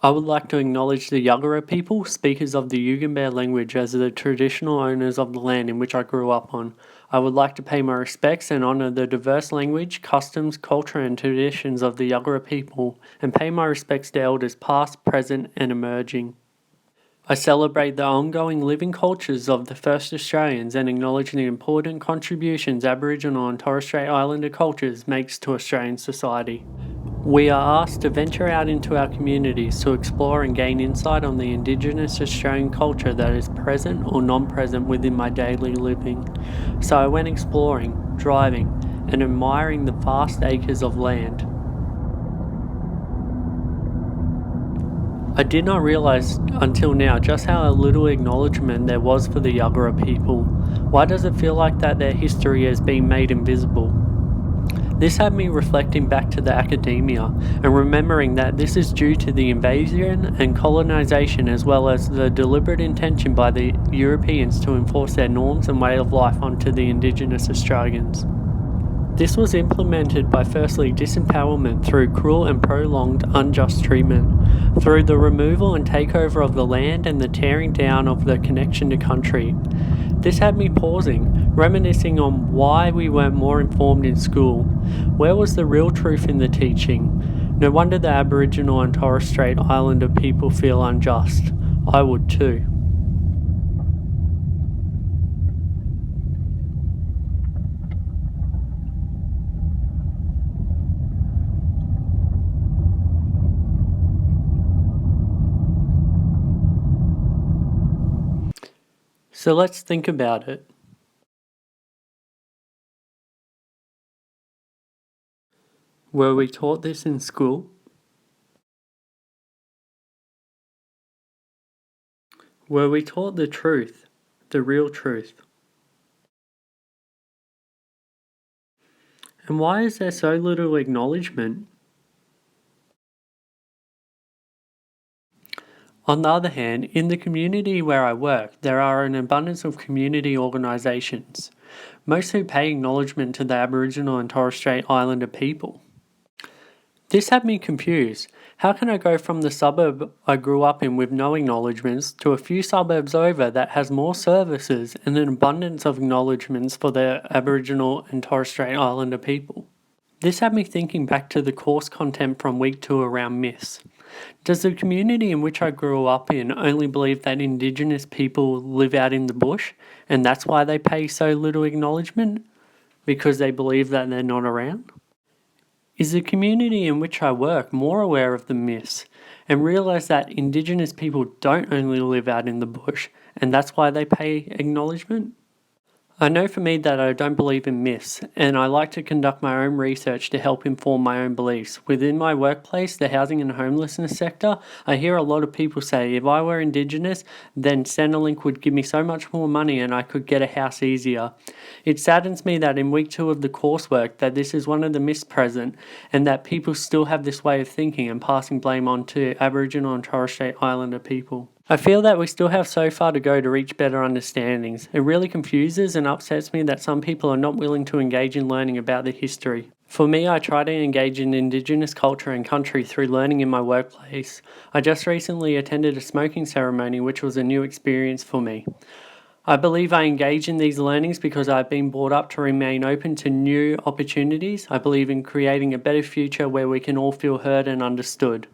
I would like to acknowledge the Yuggera people, speakers of the Yugambeh language, as the traditional owners of the land in which I grew up on. I would like to pay my respects and honour the diverse language, customs, culture and traditions of the Yuggera people, and pay my respects to elders past, present and emerging. I celebrate the ongoing living cultures of the first Australians and acknowledge the important contributions Aboriginal and Torres Strait Islander cultures makes to Australian society. We are asked to venture out into our communities to explore and gain insight on the Indigenous Australian culture that is present or non-present within my daily living. So I went exploring, driving, and admiring the vast acres of land. I did not realise until now just how little acknowledgement there was for the Yuggera people. Why does it feel like that their history has been made invisible? This had me reflecting back to the academia and remembering that this is due to the invasion and colonisation as well as the deliberate intention by the Europeans to enforce their norms and way of life onto the Indigenous Australians. This was implemented by firstly disempowerment through cruel and prolonged unjust treatment, through the removal and takeover of the land and the tearing down of the connection to country. This had me pausing, reminiscing on why we weren't more informed in school. Where was the real truth in the teaching? No wonder the Aboriginal and Torres Strait Islander people feel unjust. I would too. So let's think about it. Were we taught this in school? Were we taught the truth, the real truth? And why is there so little acknowledgement? On the other hand, in the community where I work, there are an abundance of community organisations, most who pay acknowledgement to the Aboriginal and Torres Strait Islander people. This had me confused. How can I go from the suburb I grew up in with no acknowledgements to a few suburbs over that has more services and an abundance of acknowledgements for the Aboriginal and Torres Strait Islander people? This had me thinking back to the course content from week 2 around myths. Does the community in which I grew up in only believe that Indigenous people live out in the bush and that's why they pay so little acknowledgement? Because they believe that they're not around? Is the community in which I work more aware of the myths and realise that Indigenous people don't only live out in the bush and that's why they pay acknowledgement? I know for me that I don't believe in myths, and I like to conduct my own research to help inform my own beliefs. Within my workplace, the housing and homelessness sector, I hear a lot of people say if I were Indigenous, then Centrelink would give me so much more money and I could get a house easier. It saddens me that in week 2 of the coursework that this is one of the myths present and that people still have this way of thinking and passing blame on to Aboriginal and Torres Strait Islander people. I feel that we still have so far to go to reach better understandings. It really confuses and upsets me that some people are not willing to engage in learning about the history. For me, I try to engage in Indigenous culture and country through learning in my workplace. I just recently attended a smoking ceremony, which was a new experience for me. I believe I engage in these learnings because I've been brought up to remain open to new opportunities. I believe in creating a better future where we can all feel heard and understood.